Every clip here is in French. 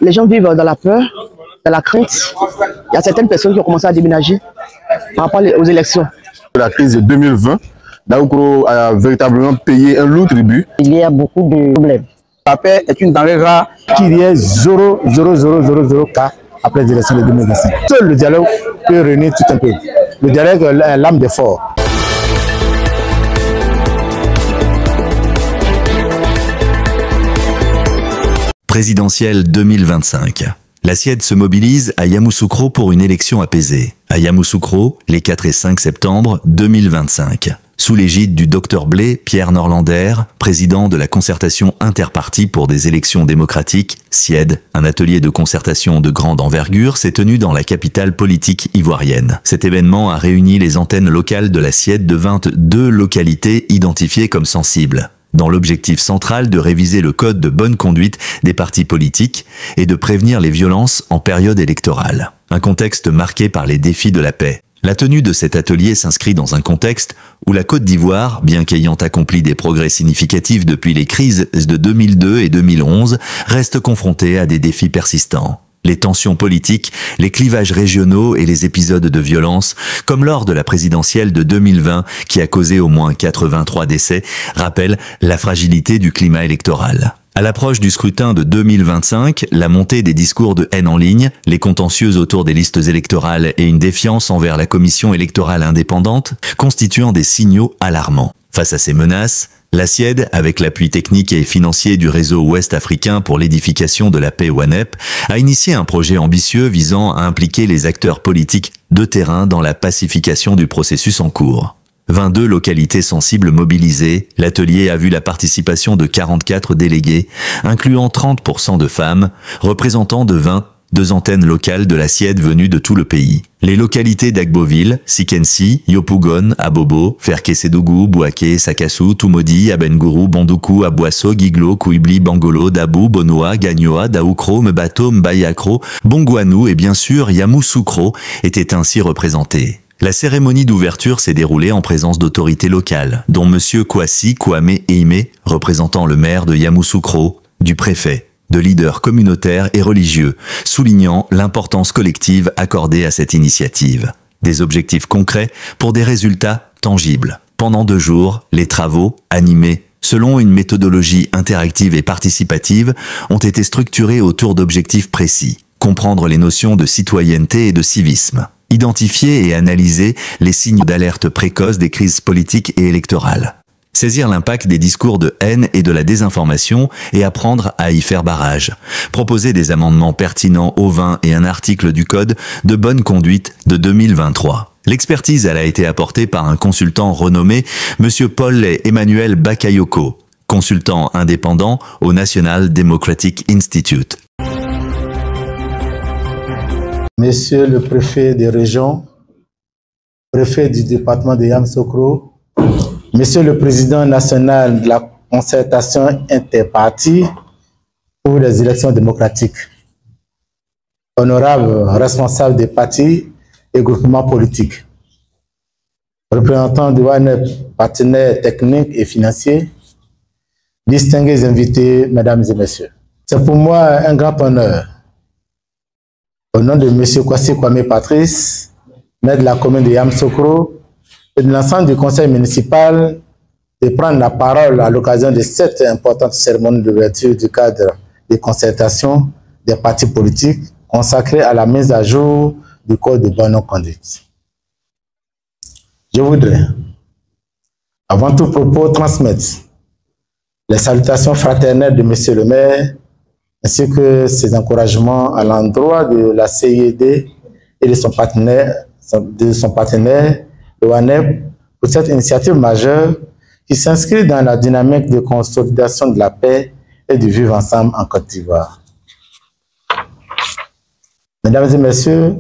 Les gens vivent dans la peur, dans la crainte. Il y a certaines personnes qui ont commencé à déménager par rapport aux élections. La crise de 2020, Daoukro a véritablement payé un lourd tribut. Il y a beaucoup de problèmes. La paix est une denrée rare qui est 0,0000 cas après les élections de 2025. Seul le dialogue peut réunir tout un peu. Le dialogue est l'âme des forts. Présidentielle 2025. La SIED se mobilise à Yamoussoukro pour une élection apaisée. À Yamoussoukro, les 4 et 5 septembre 2025. Sous l'égide du Dr Blé, Pierre Norlander, président de la concertation interpartie pour des élections démocratiques, SIED, un atelier de concertation de grande envergure, s'est tenu dans la capitale politique ivoirienne. Cet événement a réuni les antennes locales de la SIED de 22 localités identifiées comme sensibles, dans l'objectif central de réviser le code de bonne conduite des partis politiques et de prévenir les violences en période électorale. Un contexte marqué par les défis de la paix. La tenue de cet atelier s'inscrit dans un contexte où la Côte d'Ivoire, bien qu'ayant accompli des progrès significatifs depuis les crises de 2002 et 2011, reste confrontée à des défis persistants. Les tensions politiques, les clivages régionaux et les épisodes de violence, comme lors de la présidentielle de 2020 qui a causé au moins 83 décès, rappellent la fragilité du climat électoral. À l'approche du scrutin de 2025, la montée des discours de haine en ligne, les contentieux autour des listes électorales et une défiance envers la commission électorale indépendante constituant des signaux alarmants. Face à ces menaces, la SIED, avec l'appui technique et financier du réseau ouest africain pour l'édification de la paix WANEP, a initié un projet ambitieux visant à impliquer les acteurs politiques de terrain dans la pacification du processus en cours. 22 localités sensibles mobilisées, l'atelier a vu la participation de 44 délégués, incluant 30% de femmes, représentant de 22 antennes locales de la SIED venues de tout le pays. Les localités d'Agboville, Sikensi, Yopougon, Abobo, Ferkesedougou, Bouaké, Sakassou, Toumodi, Abengourou, Bondoukou, Abouasso, Giglo, Kouibli, Bangolo, Dabou, Bonoa, Gagnoa, Daoukro, Mbato, Mbayakro, Bongouanou et bien sûr Yamoussoukro étaient ainsi représentés. La cérémonie d'ouverture s'est déroulée en présence d'autorités locales, dont M. Kwasi Kwame Eime, représentant le maire de Yamoussoukro, du préfet, de leaders communautaires et religieux, soulignant l'importance collective accordée à cette initiative. Des objectifs concrets pour des résultats tangibles. Pendant 2 jours, les travaux, animés selon une méthodologie interactive et participative, ont été structurés autour d'objectifs précis. Comprendre les notions de citoyenneté et de civisme. Identifier et analyser les signes d'alerte précoce des crises politiques et électorales. Saisir l'impact des discours de haine et de la désinformation et apprendre à y faire barrage. Proposer des amendements pertinents au 20 et un article du Code de bonne conduite de 2023. L'expertise elle a été apportée par un consultant renommé, M. Paul Emmanuel Bakayoko, consultant indépendant au National Democratic Institute. Monsieur le préfet des régions, préfet du département de Yamoussoukro, Monsieur le président national de la concertation interpartie pour les élections démocratiques, honorables responsables des partis et groupements politiques, représentants de WANEP, partenaires techniques et financiers, distingués invités, mesdames et messieurs. C'est pour moi un grand honneur, au nom de M. Kwasi Kwame Patrice, maire de la commune de Yamoussoukro, et de l'ensemble du conseil municipal, de prendre la parole à l'occasion de cette importante cérémonie d'ouverture du cadre de concertation des partis politiques consacrée à la mise à jour du code de bonne conduite. Je voudrais, avant tout propos, transmettre les salutations fraternelles de M. le maire ainsi que ses encouragements à l'endroit de la CIED et de son partenaire, le WANEP, pour cette initiative majeure qui s'inscrit dans la dynamique de consolidation de la paix et du vivre ensemble en Côte d'Ivoire. Mesdames et messieurs,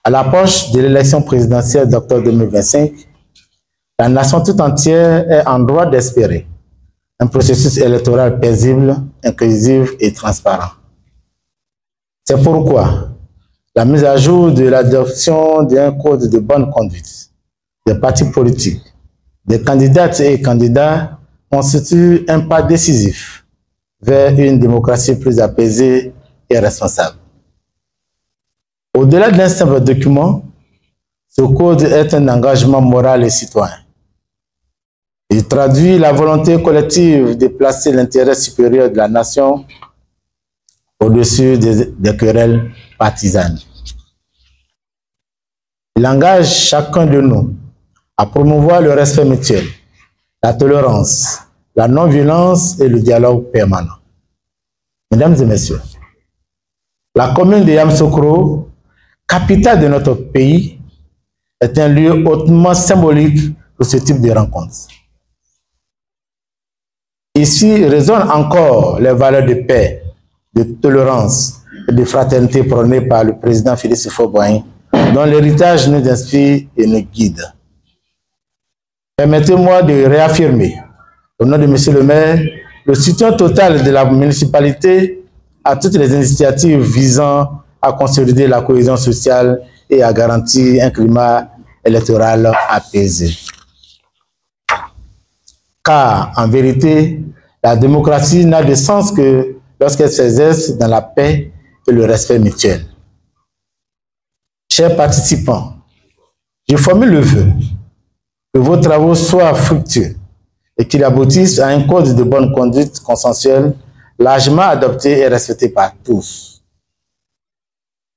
à l'approche de l'élection présidentielle d'octobre 2025, la nation tout entière est en droit d'espérer un processus électoral paisible, inclusif et transparent. C'est pourquoi la mise à jour de l'adoption d'un code de bonne conduite des partis politiques, des candidates et candidats constitue un pas décisif vers une démocratie plus apaisée et responsable. Au-delà d'un simple document, ce code est un engagement moral et citoyen. Il traduit la volonté collective de placer l'intérêt supérieur de la nation au-dessus des querelles partisanes. Il engage chacun de nous à promouvoir le respect mutuel, la tolérance, la non-violence et le dialogue permanent. Mesdames et messieurs, la commune de Yamoussoukro, capitale de notre pays, est un lieu hautement symbolique pour ce type de rencontre. Ici résonnent encore les valeurs de paix, de tolérance et de fraternité prônées par le président Félix Houphouët-Boigny, dont l'héritage nous inspire et nous guide. Permettez-moi de réaffirmer, au nom de Monsieur le maire, le soutien total de la municipalité à toutes les initiatives visant à consolider la cohésion sociale et à garantir un climat électoral apaisé. Car, en vérité, la démocratie n'a de sens que lorsqu'elle s'exerce dans la paix et le respect mutuel. Chers participants, je formule le vœu que vos travaux soient fructueux et qu'ils aboutissent à un code de bonne conduite consensuel largement adopté et respecté par tous.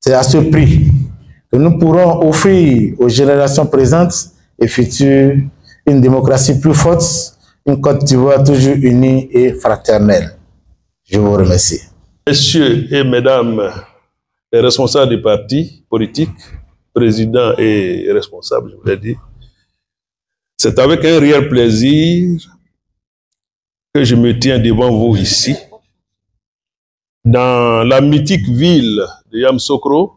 C'est à ce prix que nous pourrons offrir aux générations présentes et futures une démocratie plus forte, une Côte d'Ivoire toujours unie et fraternelle. Je vous remercie. Messieurs et mesdames les responsables des partis politiques, présidents et responsables, je vous l'ai dit, c'est avec un réel plaisir que je me tiens devant vous ici, dans la mythique ville de Yamoussoukro,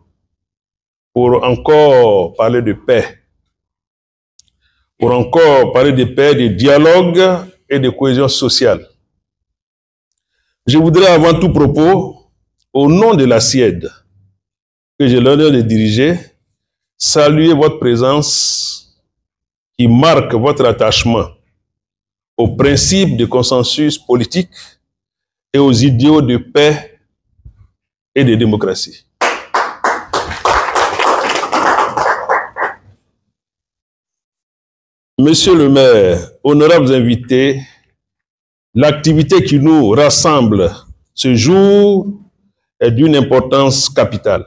pour encore parler de paix, pour encore parler de paix, de dialogue et de cohésion sociale. Je voudrais avant tout propos, au nom de la SIED, que j'ai l'honneur de diriger, saluer votre présence qui marque votre attachement aux principes de consensus politique et aux idéaux de paix et de démocratie. Monsieur le maire, honorables invités, l'activité qui nous rassemble ce jour est d'une importance capitale.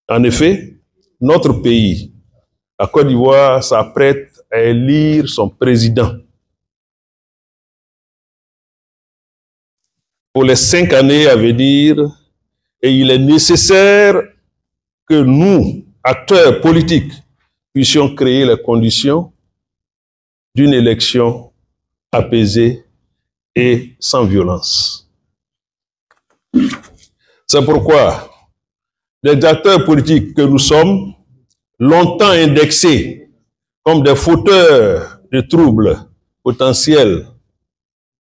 En effet, notre pays, la Côte d'Ivoire, s'apprête à élire son président pour les 5 années à venir, et il est nécessaire que nous, acteurs politiques, puissions créer les conditions d'une élection apaisée et sans violence. C'est pourquoi les acteurs politiques que nous sommes, longtemps indexés comme des fauteurs de troubles potentiels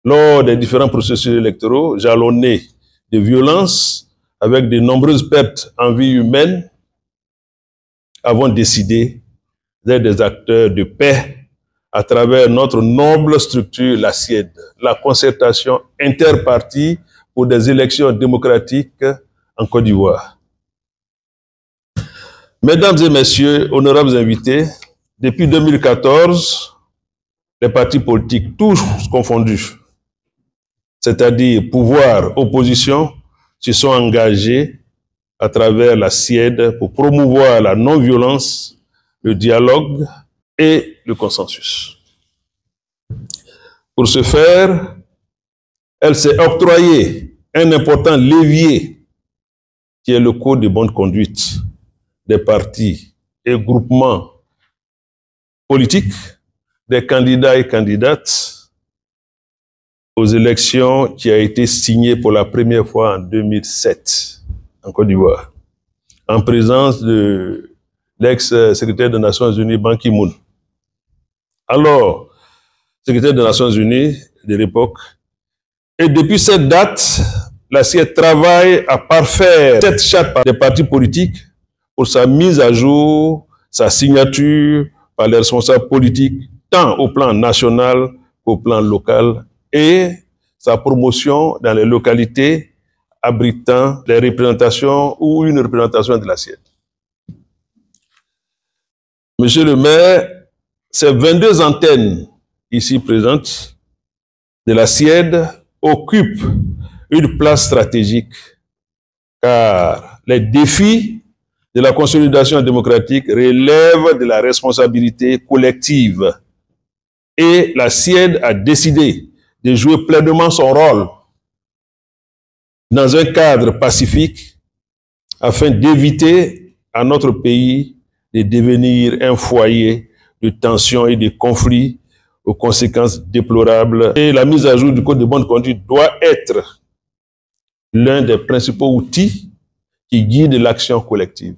lors des différents processus électoraux, jalonnés de violences avec de nombreuses pertes en vie humaine, avons décidé d'être des acteurs de paix à travers notre noble structure, la SIED, la concertation interpartie pour des élections démocratiques en Côte d'Ivoire. Mesdames et messieurs, honorables invités, depuis 2014, les partis politiques, tous confondus, c'est-à-dire pouvoir, opposition, se sont engagés à travers la SIED pour promouvoir la non-violence, le dialogue et le consensus. Pour ce faire, elle s'est octroyé un important levier qui est le code de bonne conduite des partis et groupements politiques, des candidats et candidates aux élections qui a été signé pour la première fois en 2007 en Côte d'Ivoire, en présence de l'ex-secrétaire des Nations Unies Ban Ki-moon. Alors, secrétaire des Nations Unies de l'époque. Et depuis cette date, la SIED travaille à parfaire cette charte des partis politiques pour sa mise à jour, sa signature par les responsables politiques, tant au plan national qu'au plan local, et sa promotion dans les localités abritant les représentations ou une représentation de la SIED. Monsieur le maire, ces 22 antennes ici présentes de la SIED occupent une place stratégique car les défis de la consolidation démocratique relèvent de la responsabilité collective et la SIED a décidé de jouer pleinement son rôle dans un cadre pacifique afin d'éviter à notre pays de devenir un foyer de tensions et de conflits aux conséquences déplorables. Et la mise à jour du Code de bonne conduite doit être l'un des principaux outils qui guide l'action collective.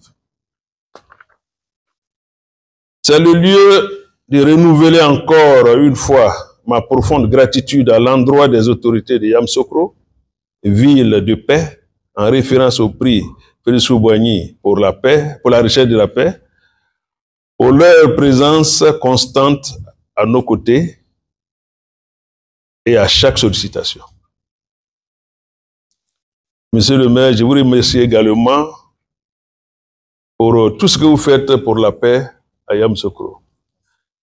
C'est le lieu de renouveler encore une fois ma profonde gratitude à l'endroit des autorités de Yamoussoukro, ville de paix, en référence au prix Félix Houphouët-Boigny pour la paix, pour la recherche de la paix, pour leur présence constante à nos côtés et à chaque sollicitation. Monsieur le maire, je vous remercie également pour tout ce que vous faites pour la paix à Yamoussoukro.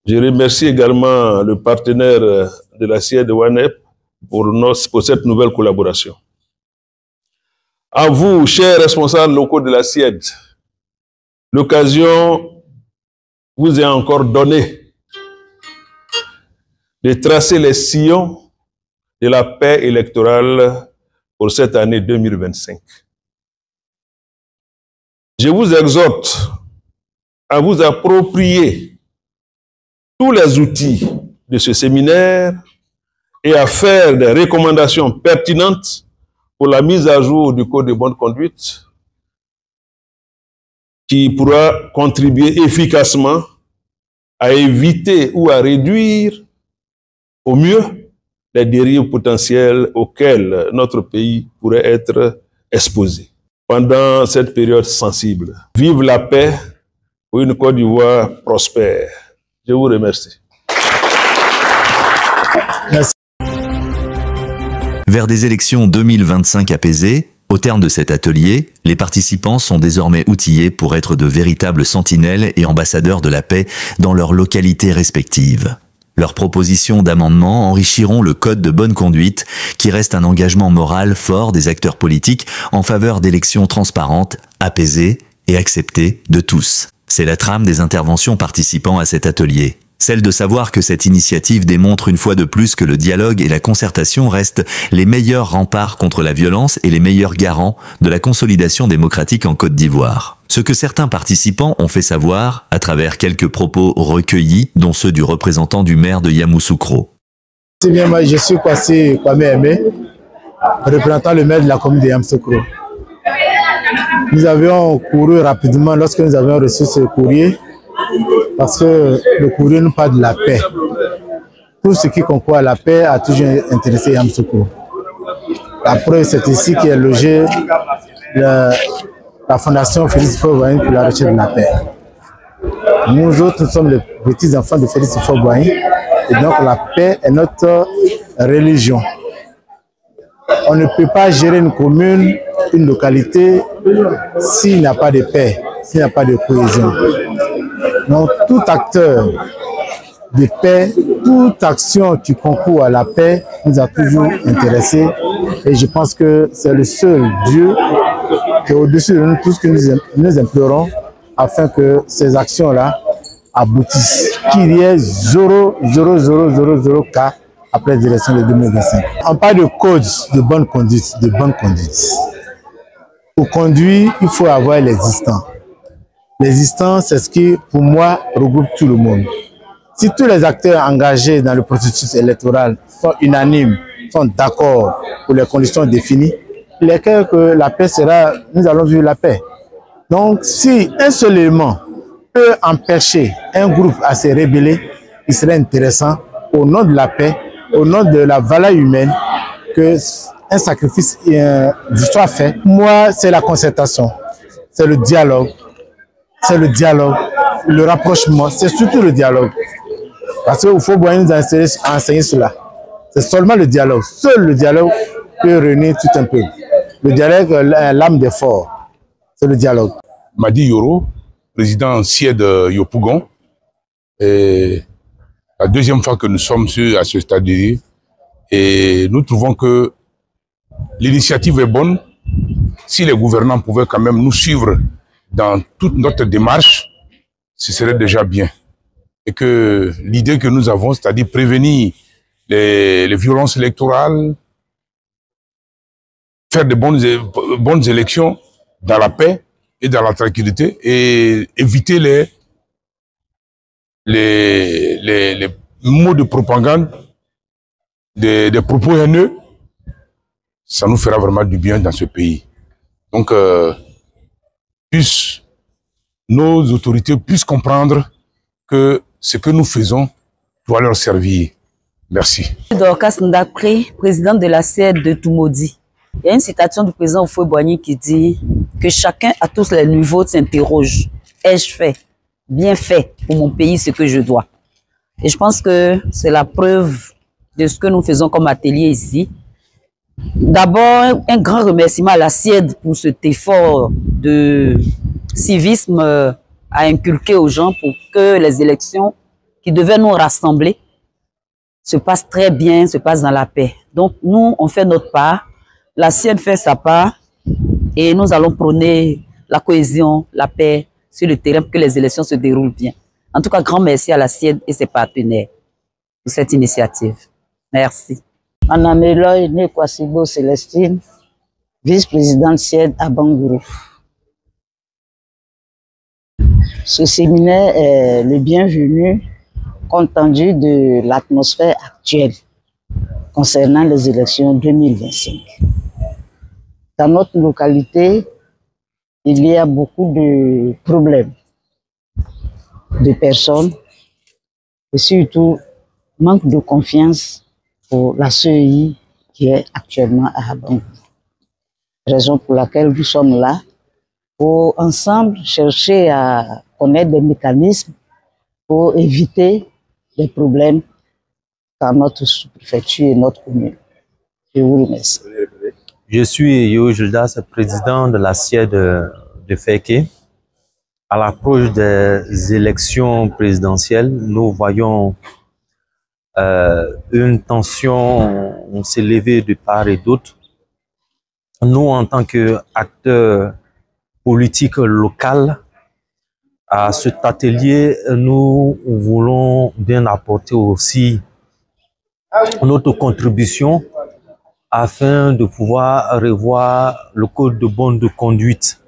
Je remercie également le partenaire de la SIED WANEP pour cette nouvelle collaboration. À vous, chers responsables locaux de la SIED, l'occasion vous est encore donnée de tracer les sillons de la paix électorale pour cette année 2025. Je vous exhorte à vous approprier tous les outils de ce séminaire et à faire des recommandations pertinentes pour la mise à jour du Code de bonne conduite qui pourra contribuer efficacement à éviter ou à réduire au mieux les dérives potentielles auxquelles notre pays pourrait être exposé pendant cette période sensible. Vive la paix pour une Côte d'Ivoire prospère. Je vous remercie. Merci. Vers des élections 2025 apaisées, au terme de cet atelier, les participants sont désormais outillés pour être de véritables sentinelles et ambassadeurs de la paix dans leurs localités respectives. Leurs propositions d'amendement enrichiront le Code de bonne conduite, qui reste un engagement moral fort des acteurs politiques en faveur d'élections transparentes, apaisées et acceptées de tous. C'est la trame des interventions participant à cet atelier. Celle de savoir que cette initiative démontre une fois de plus que le dialogue et la concertation restent les meilleurs remparts contre la violence et les meilleurs garants de la consolidation démocratique en Côte d'Ivoire. Ce que certains participants ont fait savoir à travers quelques propos recueillis, dont ceux du représentant du maire de Yamoussoukro. C'est bien, moi je suis Kwasi Kwame Aimé, représentant le maire de la commune de Yamoussoukro. Nous avions couru rapidement lorsque nous avions reçu ce courrier, parce que le courrier nous parle de la paix. Tout ce qui concourt à la paix a toujours intéressé Yamoussoukro. La preuve, c'est ici qu'est logée la fondation Félix Houphouët-Boigny pour la recherche de la paix. Nous autres, nous sommes les petits-enfants de Félix Houphouët-Boigny, et donc la paix est notre religion. On ne peut pas gérer une commune, une localité, s'il n'y a pas de paix, s'il n'y a pas de cohésion. Donc tout acteur de paix, toute action qui concourt à la paix nous a toujours intéressés. Et je pense que c'est le seul Dieu qui est au-dessus de nous, tout ce que nous implorons, afin que ces actions-là aboutissent. Qu'il y ait 0,0000 cas après les élections de 2025. On parle de code de bonne conduite, Pour conduire, il faut avoir l'existant. L'existant, c'est ce qui, pour moi, regroupe tout le monde. Si tous les acteurs engagés dans le processus électoral sont unanimes, sont d'accord pour les conditions définies, il est clair que la paix sera, nous allons vivre la paix. Donc, si un seul élément peut empêcher un groupe à se rébeller, il serait intéressant, au nom de la paix, au nom de la valeur humaine, que un sacrifice soit fait. Moi, c'est la concertation, c'est le dialogue, le rapprochement, c'est surtout le dialogue. Parce qu'il faut bien nous enseigner cela. C'est seulement le dialogue. Seul le dialogue peut réunir tout un peuple. Le dialogue est l'âme des forts. C'est le dialogue. Madi Yoro, président SIED Yopougon. Et la deuxième fois que nous sommes à ce stade. Et nous trouvons que l'initiative est bonne. Si les gouvernants pouvaient quand même nous suivre dans toute notre démarche, ce serait déjà bien. Et que l'idée que nous avons, c'est-à-dire prévenir les violences électorales, faire de bonnes élections dans la paix et dans la tranquillité et éviter les mots de propagande, des propos haineux, ça nous fera vraiment du bien dans ce pays. Donc, nos autorités puissent comprendre que ce que nous faisons doit leur servir. Merci. Dorcas Ndakri, président de la SIED de Toumoudi. Il y a une citation du président Houphouët-Boigny qui dit que chacun à tous les niveaux s'interroge. Ai-je fait, bien fait pour mon pays ce que je dois? Et je pense que c'est la preuve de ce que nous faisons comme atelier ici. D'abord, un grand remerciement à la SIED pour cet effort de civisme à inculquer aux gens pour que les élections qui devaient nous rassembler se passent très bien, se passent dans la paix. Donc nous, on fait notre part, la SIED fait sa part et nous allons prôner la cohésion, la paix sur le terrain pour que les élections se déroulent bien. En tout cas, grand merci à la SIED et ses partenaires pour cette initiative. Merci. Anameloy Nekwasibo Célestine, vice-présidente SIED à Bangourou. Ce séminaire est le bienvenu compte tenu de l'atmosphère actuelle concernant les élections 2025. Dans notre localité, il y a beaucoup de problèmes de personnes et surtout manque de confiance pour la CEI qui est actuellement à Abangourou. Raison pour laquelle nous sommes là pour ensemble chercher à connaître des mécanismes pour éviter les problèmes dans notre sous-préfecture et notre commune. Je vous remercie. Je suis Yo Gildas, président de la SIED de Féké. À l'approche des élections présidentielles, nous voyons une tension s'élever de part et d'autre. Nous, en tant qu'acteurs politiques locaux, à cet atelier, nous voulons bien apporter aussi notre contribution afin de pouvoir revoir le code de bonne conduite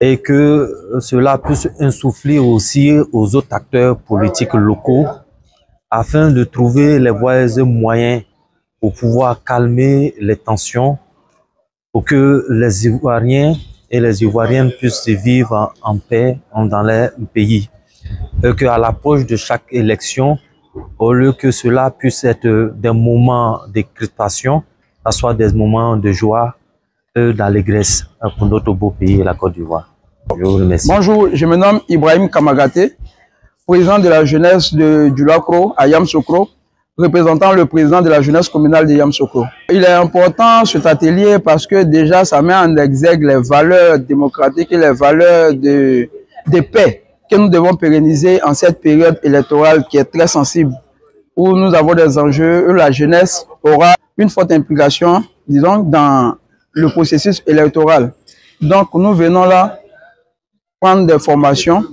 et que cela puisse insuffler aussi aux autres acteurs politiques locaux afin de trouver les voies et moyens pour pouvoir calmer les tensions pour que les Ivoiriens et les Ivoiriennes puissent vivre en paix dans leur pays. Et qu'à l'approche de chaque élection, au lieu que cela puisse être des moments de crispation, ça soit des moments de joie et d'allégresse pour notre beau pays, la Côte d'Ivoire. Je vous remercie. Bonjour, je me nomme Ibrahim Kamagaté, président de la jeunesse du Lacro à Yamsokro, représentant le président de la jeunesse communale de Yamsokro. Il est important cet atelier parce que déjà ça met en exergue les valeurs démocratiques et les valeurs de paix que nous devons pérenniser en cette période électorale qui est très sensible, où nous avons des enjeux, où la jeunesse aura une forte implication, disons, dans le processus électoral. Donc nous venons là prendre des formations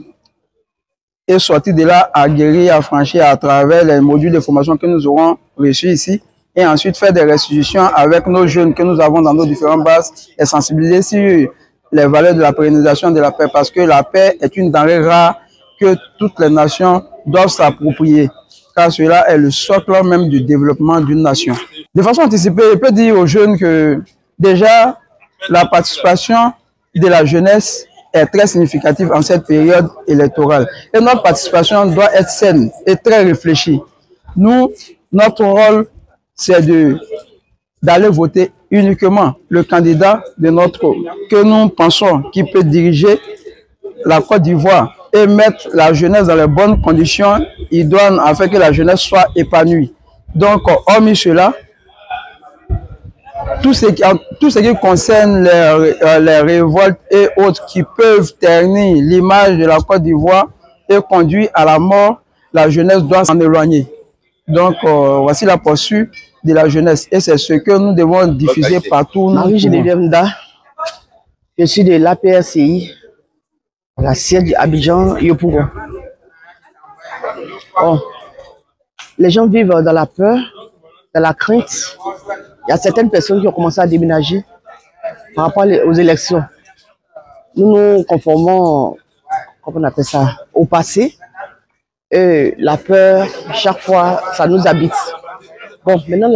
et sortir de là aguerrir, affranchir à travers les modules de formation que nous aurons reçus ici et ensuite faire des restitutions avec nos jeunes que nous avons dans nos différentes bases et sensibiliser sur les valeurs de la pérennisation de la paix parce que la paix est une denrée rare que toutes les nations doivent s'approprier car cela est le socle même du développement d'une nation. De façon anticipée, je peux dire aux jeunes que déjà la participation de la jeunesse est très significative en cette période électorale. Et notre participation doit être saine et très réfléchie. Nous, notre rôle, c'est d'aller voter uniquement le candidat que nous pensons qui peut diriger la Côte d'Ivoire et mettre la jeunesse dans les bonnes conditions idoines afin que la jeunesse soit épanouie. Donc, hormis cela, tout ce qui concerne les révoltes et autres qui peuvent ternir l'image de la Côte d'Ivoire et conduire à la mort, la jeunesse doit s'en éloigner. Donc, voici la poursuite de la jeunesse. Et c'est ce que nous devons diffuser partout. Marie-Geneviève Nda, je suis de l'APRCI, la siège d'Abidjan, Yopougon. Bon, les gens vivent dans la peur, dans la crainte. Il y a certaines personnes qui ont commencé à déménager par rapport aux élections. Nous nous conformons, comment on appelle ça, au passé. Et la peur, chaque fois, ça nous habite. Bon, maintenant,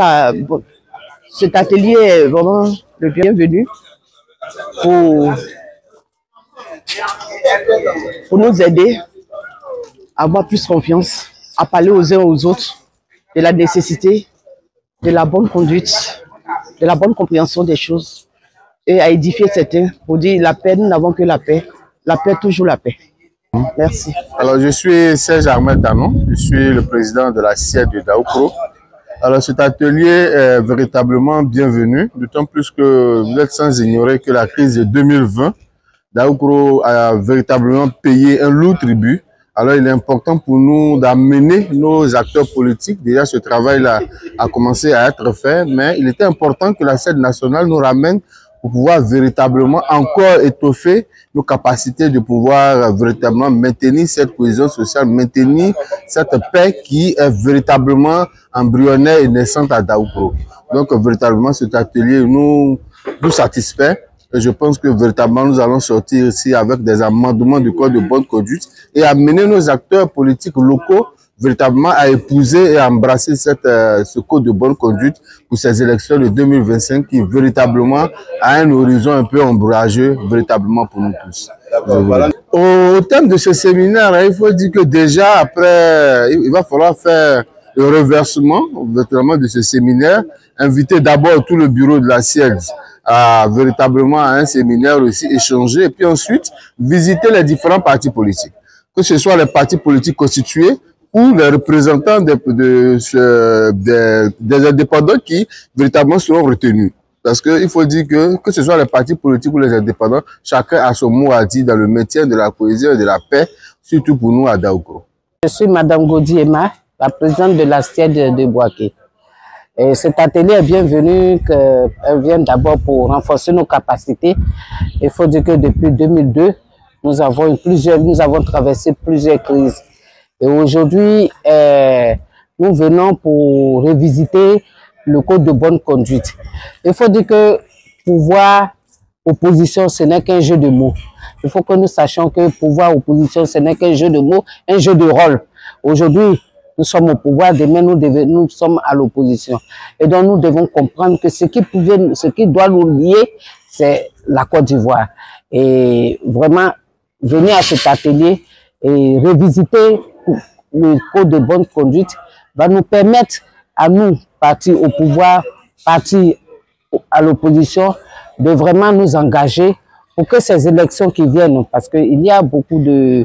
cet atelier est vraiment le bienvenu pour nous aider à avoir plus confiance, à parler aux uns aux autres de la nécessité, de la bonne conduite, de la bonne compréhension des choses et à édifier certains pour dire la paix, nous n'avons que la paix, toujours la paix. Merci. Alors, je suis Serge Ahmed Danon, je suis le président de la SIED de Daoukro. Alors, cet atelier est véritablement bienvenu, d'autant plus que vous êtes sans ignorer que la crise de 2020, Daoukro a véritablement payé un lourd tribut. Alors, il est important pour nous d'amener nos acteurs politiques. Déjà, ce travail-là a commencé à être fait, mais il était important que la SIED nationale nous ramène pour pouvoir véritablement encore étoffer nos capacités de pouvoir véritablement maintenir cette cohésion sociale, maintenir cette paix qui est véritablement embryonnaire et naissante à Daoukro. Donc, véritablement, cet atelier nous satisfait. Et je pense que véritablement, nous allons sortir ici avec des amendements du code de bonne conduite et amener nos acteurs politiques locaux véritablement à épouser et à embrasser ce code de bonne conduite pour ces élections de 2025 qui véritablement a un horizon un peu ombrageux véritablement pour nous tous. Au thème de ce séminaire, il faut dire que déjà après, il va falloir faire le reversement véritablement de ce séminaire, inviter d'abord tout le bureau de la SIED à véritablement à un séminaire aussi échanger et puis ensuite visiter les différents partis politiques, que ce soit les partis politiques constitués ou les représentants des indépendants qui véritablement seront retenus. Parce qu'il faut dire que ce soit les partis politiques ou les indépendants, chacun a son mot à dire dans le maintien de la cohésion et de la paix, surtout pour nous à Daoukro. Je suis Madame Godi Emma, la présidente de la SIED de Boaké. Et cet atelier est bienvenu, qu'elle vienne d'abord pour renforcer nos capacités. Il faut dire que depuis 2002, nous avons traversé plusieurs crises. Et aujourd'hui, nous venons pour revisiter le code de bonne conduite. Il faut dire que pouvoir, opposition, ce n'est qu'un jeu de mots. Il faut que nous sachions que pouvoir, opposition, ce n'est qu'un jeu de mots, un jeu de rôle. Aujourd'hui, nous sommes au pouvoir, demain nous sommes à l'opposition. Et donc nous devons comprendre que ce qui doit nous lier, c'est la Côte d'Ivoire. Et vraiment, venir à cet atelier et revisiter le code de bonne conduite va nous permettre à nous, partis au pouvoir, partis à l'opposition, de vraiment nous engager pour que ces élections qui viennent, parce qu'il y a beaucoup de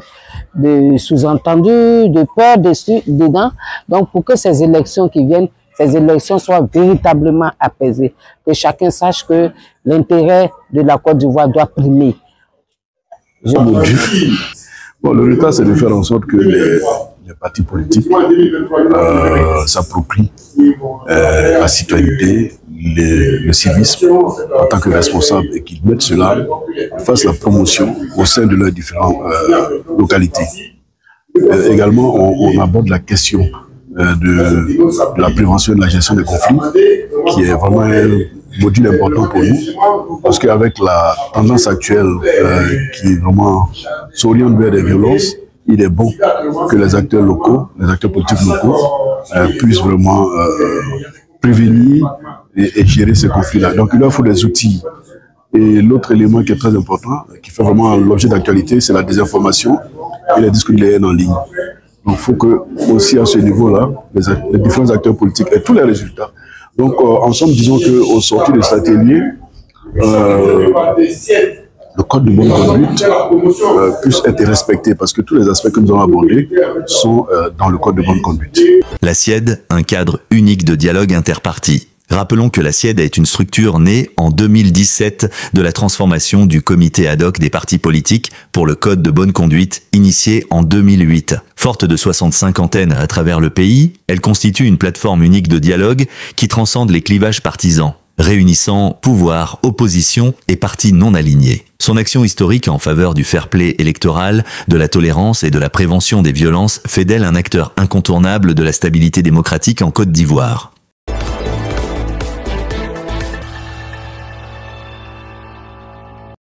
sous-entendus, de peur dedans, donc pour que ces élections qui viennent, ces élections soient véritablement apaisées, que chacun sache que l'intérêt de la Côte d'Ivoire doit primer. Bon, le résultat, c'est de faire en sorte que les partis politiques s'approprient la citoyenneté, le civisme en tant que responsable et qu'ils mettent cela, fassent la promotion au sein de leurs différentes localités. Également, on aborde la question de la prévention et de la gestion des conflits, qui est vraiment un module important pour nous, parce qu'avec la tendance actuelle qui vraiment s'oriente vers des violences, il est bon que les acteurs locaux, les acteurs politiques locaux puissent vraiment prévenir et gérer ces conflits-là. Donc il leur faut des outils. Et l'autre élément qui est très important, qui fait vraiment l'objet d'actualité, c'est la désinformation et les discours de la haine en ligne. Donc il faut que aussi à ce niveau-là, les différents acteurs politiques aient tous les résultats. Donc en somme, disons qu'au sortir de cet atelier, le code de bonne conduite puisse être respecté, parce que tous les aspects que nous allons aborder sont dans le code de bonne conduite. La SIED, un cadre unique de dialogue interparti. Rappelons que la SIED est une structure née en 2017 de la transformation du comité ad hoc des partis politiques pour le code de bonne conduite initié en 2008. Forte de 65 antennes à travers le pays, elle constitue une plateforme unique de dialogue qui transcende les clivages partisans, réunissant pouvoir, opposition et partis non alignés. Son action historique en faveur du fair-play électoral, de la tolérance et de la prévention des violences fait d'elle un acteur incontournable de la stabilité démocratique en Côte d'Ivoire.